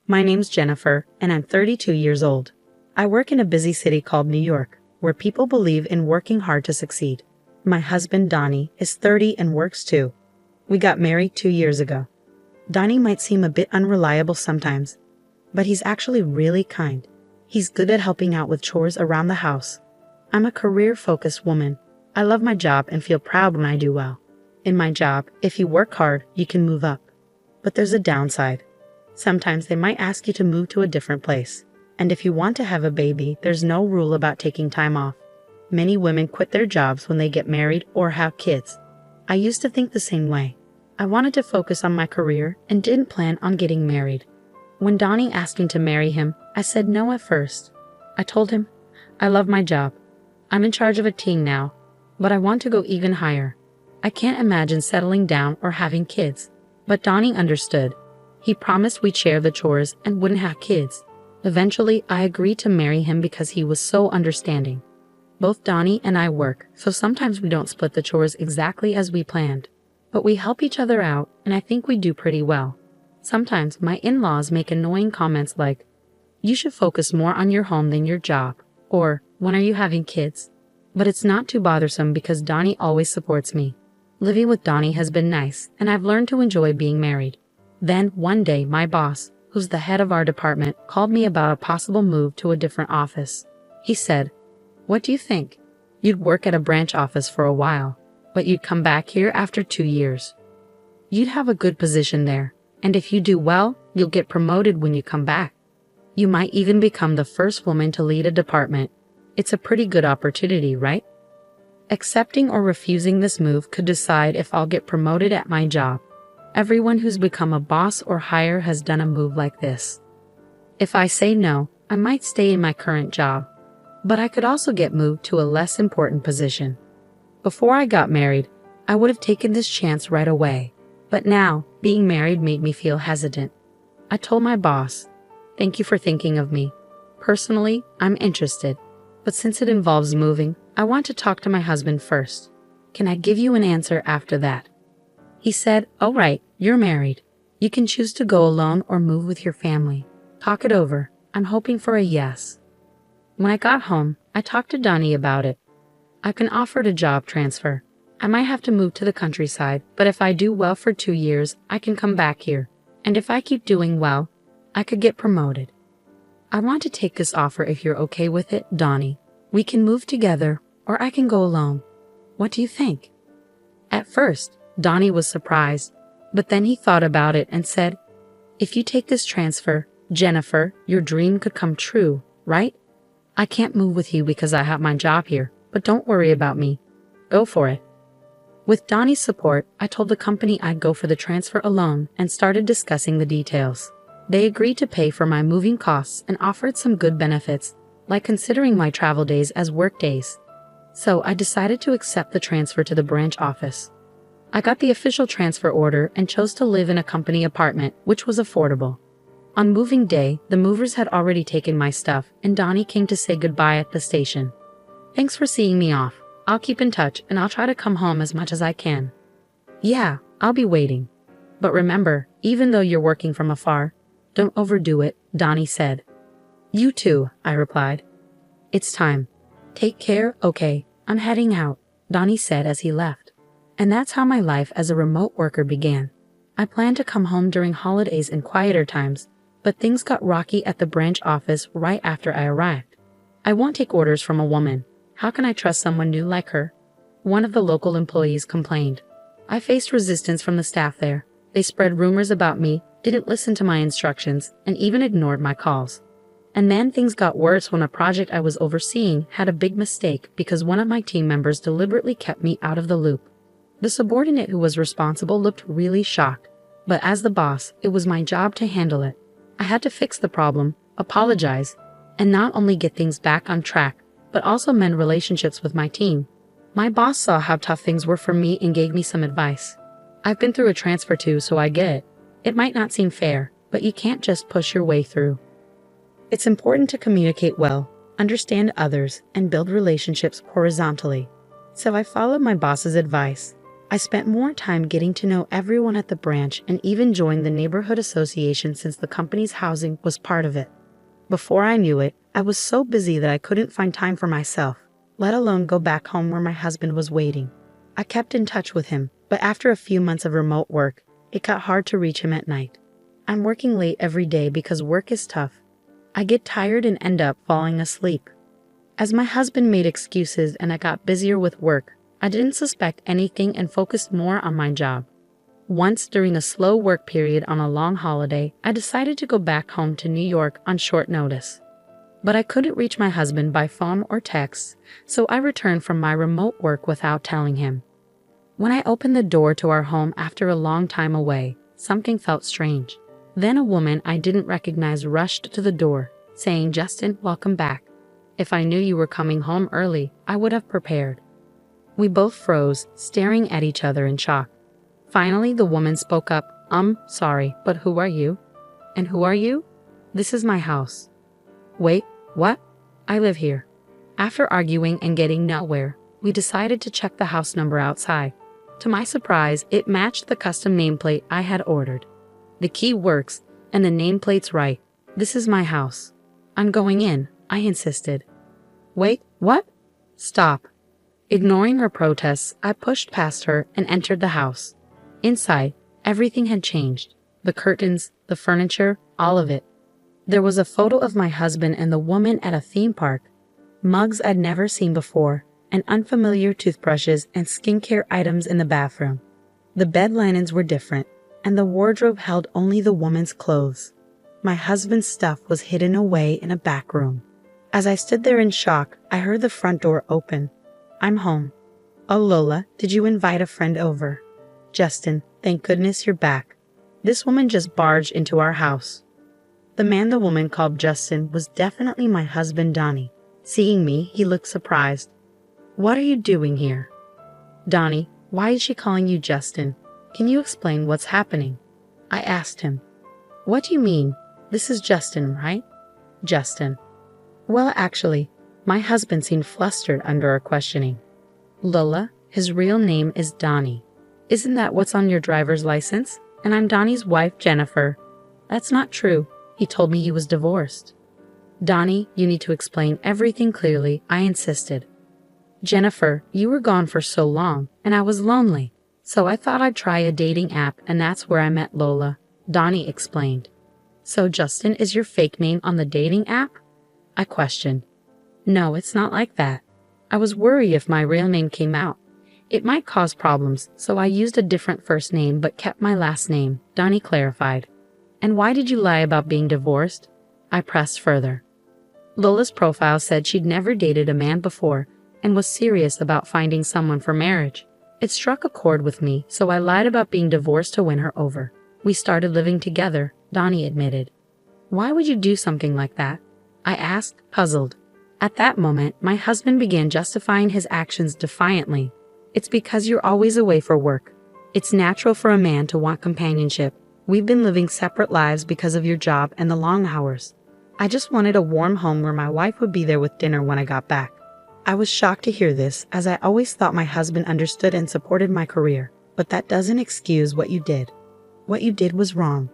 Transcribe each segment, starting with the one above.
My name's Jennifer, and I'm 32 years old. I work in a busy city called New York, where people believe in working hard to succeed. My husband, Donnie, is 30 and works too. We got married 2 years ago. Donnie might seem a bit unreliable sometimes, but he's actually really kind. He's good at helping out with chores around the house. I'm a career-focused woman. I love my job and feel proud when I do well. In my job, if you work hard, you can move up. But there's a downside. Sometimes they might ask you to move to a different place. And if you want to have a baby, there's no rule about taking time off. Many women quit their jobs when they get married or have kids. I used to think the same way. I wanted to focus on my career and didn't plan on getting married. When Donnie asked me to marry him, I said no at first. I told him, I love my job. I'm in charge of a team now, but I want to go even higher. I can't imagine settling down or having kids. But Donnie understood. He promised we'd share the chores and wouldn't have kids. Eventually, I agreed to marry him because he was so understanding. Both Donnie and I work, so sometimes we don't split the chores exactly as we planned. But we help each other out, and I think we do pretty well. Sometimes my in-laws make annoying comments like, "You should focus more on your home than your job," or "When are you having kids?" But it's not too bothersome because Donnie always supports me. Living with Donnie has been nice, and I've learned to enjoy being married. Then, one day, my boss, who's the head of our department, called me about a possible move to a different office. He said, "What do you think? You'd work at a branch office for a while, but you'd come back here after 2 years. You'd have a good position there, and if you do well, you'll get promoted when you come back. You might even become the first woman to lead a department. It's a pretty good opportunity, right?" Accepting or refusing this move could decide if I'll get promoted at my job. Everyone who's become a boss or higher has done a move like this. If I say no, I might stay in my current job, but I could also get moved to a less important position. Before I got married, I would have taken this chance right away, but now, being married made me feel hesitant. I told my boss, "Thank you for thinking of me. Personally, I'm interested, but since it involves moving, I want to talk to my husband first. Can I give you an answer after that?" He said, "All right, you're married. You can choose to go alone or move with your family. Talk it over. I'm hoping for a yes." When I got home, I talked to Donnie about it. I've been offered a job transfer. I might have to move to the countryside, but if I do well for 2 years, I can come back here. And if I keep doing well, I could get promoted. I want to take this offer if you're okay with it, Donnie. We can move together, or I can go alone. What do you think? At first, Donnie was surprised, but then he thought about it and said, "If you take this transfer, Jennifer, your dream could come true, right? I can't move with you because I have my job here, but don't worry about me. Go for it." With Donnie's support, I told the company I'd go for the transfer alone and started discussing the details. They agreed to pay for my moving costs and offered some good benefits, like considering my travel days as work days. So I decided to accept the transfer to the branch office. I got the official transfer order and chose to live in a company apartment, which was affordable. On moving day, the movers had already taken my stuff, and Donnie came to say goodbye at the station. "Thanks for seeing me off. I'll keep in touch, and I'll try to come home as much as I can." "Yeah, I'll be waiting. But remember, even though you're working from afar, don't overdo it," Donnie said. "You too," I replied. "It's time. Take care, okay? I'm heading out," Donnie said as he left. And that's how my life as a remote worker began. I planned to come home during holidays and quieter times, but things got rocky at the branch office right after I arrived. I won't take orders from a woman. How can I trust someone new like her? One of the local employees complained. I faced resistance from the staff there. They spread rumors about me, didn't listen to my instructions, and even ignored my calls. And then things got worse when a project I was overseeing had a big mistake because one of my team members deliberately kept me out of the loop. The subordinate who was responsible looked really shocked, but as the boss, it was my job to handle it. I had to fix the problem, apologize, and not only get things back on track, but also mend relationships with my team. My boss saw how tough things were for me and gave me some advice. I've been through a transfer too, so I get it. It might not seem fair, but you can't just push your way through. It's important to communicate well, understand others, and build relationships horizontally. So I followed my boss's advice. I spent more time getting to know everyone at the branch and even joined the neighborhood association since the company's housing was part of it. Before I knew it, I was so busy that I couldn't find time for myself, let alone go back home where my husband was waiting. I kept in touch with him, but after a few months of remote work, it got hard to reach him at night. I'm working late every day because work is tough. I get tired and end up falling asleep. As my husband made excuses and I got busier with work, I didn't suspect anything and focused more on my job. Once during a slow work period on a long holiday, I decided to go back home to New York on short notice. But I couldn't reach my husband by phone or text, so I returned from my remote work without telling him. When I opened the door to our home after a long time away, something felt strange. Then a woman I didn't recognize rushed to the door, saying, "Justin, welcome back. If I knew you were coming home early, I would have prepared." We both froze, staring at each other in shock. Finally, the woman spoke up, Sorry, but who are you? And who are you? This is my house." "Wait, what? I live here." After arguing and getting nowhere, we decided to check the house number outside. To my surprise, it matched the custom nameplate I had ordered. The key works, and the nameplate's right. "This is my house. I'm going in," I insisted. "Wait, what? Stop." Ignoring her protests, I pushed past her and entered the house. Inside, everything had changed. The curtains, the furniture, all of it. There was a photo of my husband and the woman at a theme park, mugs I'd never seen before, and unfamiliar toothbrushes and skincare items in the bathroom. The bed linens were different, and the wardrobe held only the woman's clothes. My husband's stuff was hidden away in a back room. As I stood there in shock, I heard the front door open. "I'm home." "Oh, Lola, did you invite a friend over?" "Justin, thank goodness you're back. This woman just barged into our house." The man the woman called Justin was definitely my husband, Donnie. Seeing me, he looked surprised. "What are you doing here?" "Donnie, why is she calling you Justin? Can you explain what's happening?" I asked him. "What do you mean? This is Justin, right?" "Justin." "Well, actually," my husband seemed flustered under our questioning. "Lola, his real name is Donnie. Isn't that what's on your driver's license? And I'm Donnie's wife, Jennifer." "That's not true. He told me he was divorced." "Donnie, you need to explain everything clearly," I insisted. "Jennifer, you were gone for so long, and I was lonely. So I thought I'd try a dating app, and that's where I met Lola," Donnie explained. "So Justin is your fake name on the dating app?" I questioned. "No, it's not like that. I was worried if my real name came out. It might cause problems, so I used a different first name but kept my last name," Donnie clarified. "And why did you lie about being divorced?" I pressed further. Lola's profile said she'd never dated a man before and was serious about finding someone for marriage. It struck a chord with me, so I lied about being divorced to win her over. "We started living together," Donnie admitted. "Why would you do something like that?" I asked, puzzled. At that moment, my husband began justifying his actions defiantly. "It's because you're always away for work. It's natural for a man to want companionship. We've been living separate lives because of your job and the long hours. I just wanted a warm home where my wife would be there with dinner when I got back." I was shocked to hear this, as I always thought my husband understood and supported my career. But that doesn't excuse what you did. What you did was wrong.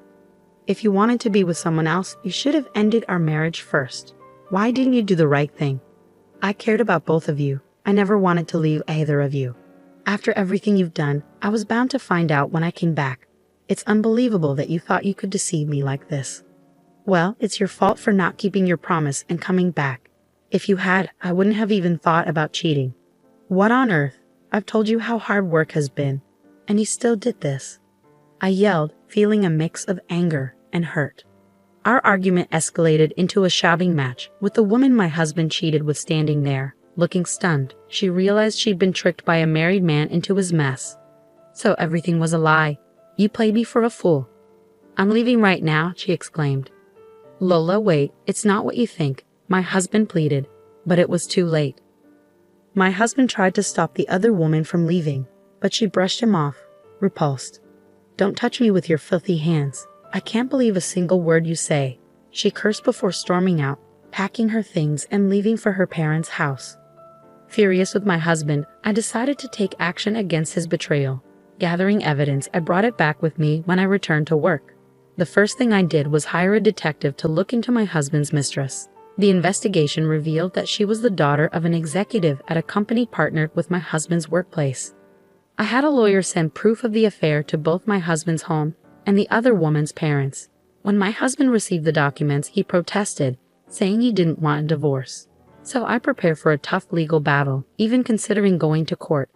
If you wanted to be with someone else, you should have ended our marriage first. Why didn't you do the right thing? I cared about both of you. I never wanted to leave either of you. After everything you've done, I was bound to find out when I came back. It's unbelievable that you thought you could deceive me like this. Well, it's your fault for not keeping your promise and coming back. If you had, I wouldn't have even thought about cheating. What on earth? I've told you how hard work has been, and you still did this. I yelled, feeling a mix of anger and hurt. Our argument escalated into a shouting match, with the woman my husband cheated with standing there, looking stunned. She realized she'd been tricked by a married man into his mess. "So everything was a lie. You played me for a fool." "I'm leaving right now," she exclaimed. "Lola, wait, it's not what you think," my husband pleaded, but it was too late. My husband tried to stop the other woman from leaving, but she brushed him off, repulsed. "Don't touch me with your filthy hands. I can't believe a single word you say," she cursed before storming out, packing her things and leaving for her parents' house. Furious with my husband, I decided to take action against his betrayal. Gathering evidence, I brought it back with me when I returned to work. The first thing I did was hire a detective to look into my husband's mistress. The investigation revealed that she was the daughter of an executive at a company partnered with my husband's workplace. I had a lawyer send proof of the affair to both my husband's home and the other woman's parents. When my husband received the documents, he protested, saying he didn't want a divorce. So I prepared for a tough legal battle, even considering going to court.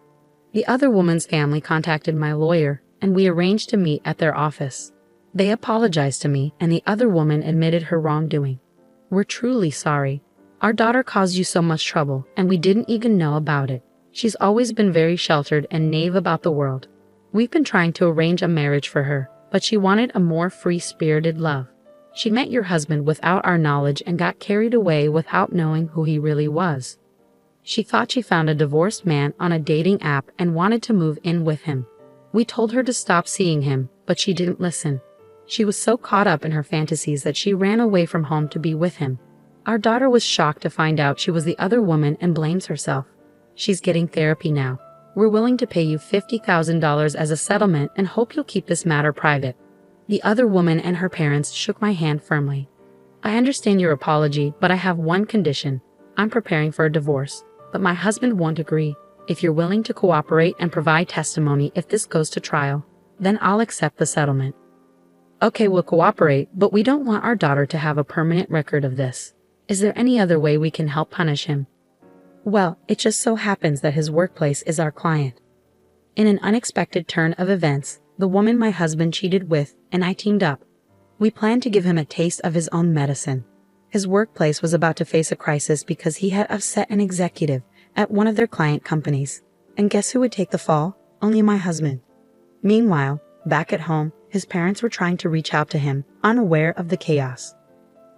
The other woman's family contacted my lawyer, and we arranged to meet at their office. They apologized to me, and the other woman admitted her wrongdoing. "We're truly sorry. Our daughter caused you so much trouble, and we didn't even know about it. She's always been very sheltered and naive about the world. We've been trying to arrange a marriage for her, but she wanted a more free-spirited love. She met your husband without our knowledge and got carried away without knowing who he really was. She thought she found a divorced man on a dating app and wanted to move in with him. We told her to stop seeing him, but she didn't listen. She was so caught up in her fantasies that she ran away from home to be with him. Our daughter was shocked to find out she was the other woman and blames herself. She's getting therapy now. We're willing to pay you $50,000 as a settlement and hope you'll keep this matter private." The other woman and her parents shook my hand firmly. "I understand your apology, but I have one condition. I'm preparing for a divorce, but my husband won't agree. If you're willing to cooperate and provide testimony if this goes to trial, then I'll accept the settlement." "Okay, we'll cooperate, but we don't want our daughter to have a permanent record of this. Is there any other way we can help punish him?" "Well, it just so happens that his workplace is our client." In an unexpected turn of events, the woman my husband cheated with and I teamed up. We planned to give him a taste of his own medicine. His workplace was about to face a crisis because he had upset an executive at one of their client companies. And guess who would take the fall? Only my husband. Meanwhile, back at home, his parents were trying to reach out to him, unaware of the chaos.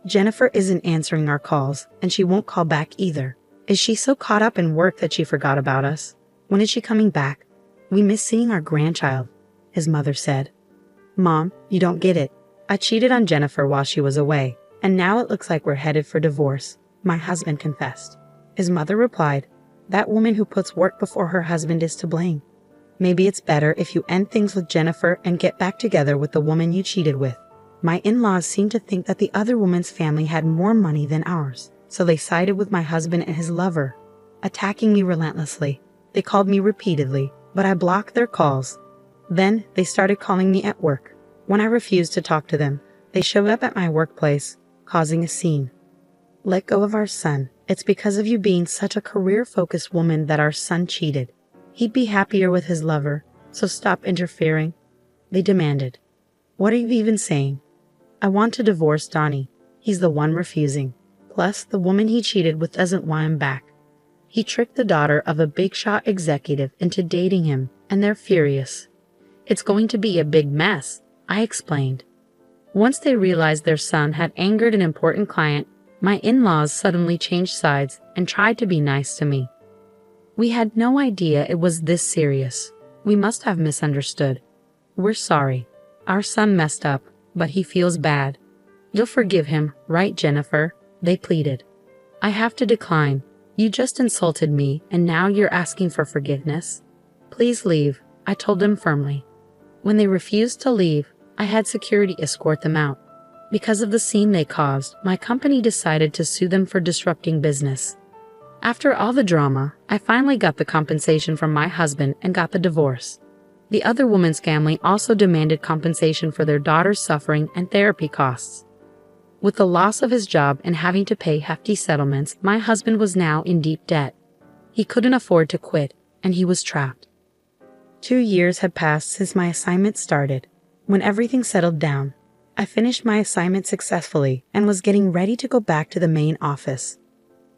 "Jennifer isn't answering our calls, and she won't call back either. Is she so caught up in work that she forgot about us? When is she coming back? We miss seeing our grandchild," his mother said. "Mom, you don't get it. I cheated on Jennifer while she was away, and now it looks like we're headed for divorce," my husband confessed. His mother replied, "That woman who puts work before her husband is to blame. Maybe it's better if you end things with Jennifer and get back together with the woman you cheated with." My in-laws seemed to think that the other woman's family had more money than ours, so they sided with my husband and his lover, attacking me relentlessly. They called me repeatedly, but I blocked their calls. Then they started calling me at work. When I refused to talk to them, they showed up at my workplace, causing a scene. "Let go of our son. It's because of you being such a career-focused woman that our son cheated. He'd be happier with his lover, so stop interfering," they demanded. "What are you even saying? I want to divorce Donnie. He's the one refusing. Plus, the woman he cheated with doesn't want him back. He tricked the daughter of a big-shot executive into dating him, and they're furious. It's going to be a big mess," I explained. Once they realized their son had angered an important client, my in-laws suddenly changed sides and tried to be nice to me. "We had no idea it was this serious. We must have misunderstood. We're sorry. Our son messed up, but he feels bad. You'll forgive him, right, Jennifer?" they pleaded. "I have to decline. You just insulted me, and now you're asking for forgiveness? Please leave," I told them firmly. When they refused to leave, I had security escort them out. Because of the scene they caused, my company decided to sue them for disrupting business. After all the drama, I finally got the compensation from my husband and got the divorce. The other woman's family also demanded compensation for their daughter's suffering and therapy costs. With the loss of his job and having to pay hefty settlements, my husband was now in deep debt. He couldn't afford to quit, and he was trapped. 2 years had passed since my assignment started. When everything settled down, I finished my assignment successfully and was getting ready to go back to the main office.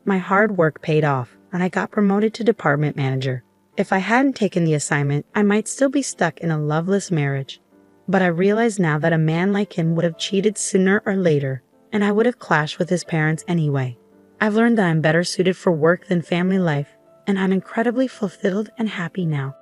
My hard work paid off, and I got promoted to department manager. If I hadn't taken the assignment, I might still be stuck in a loveless marriage. But I realize now that a man like him would have cheated sooner or later, and I would have clashed with his parents anyway. I've learned that I'm better suited for work than family life, and I'm incredibly fulfilled and happy now.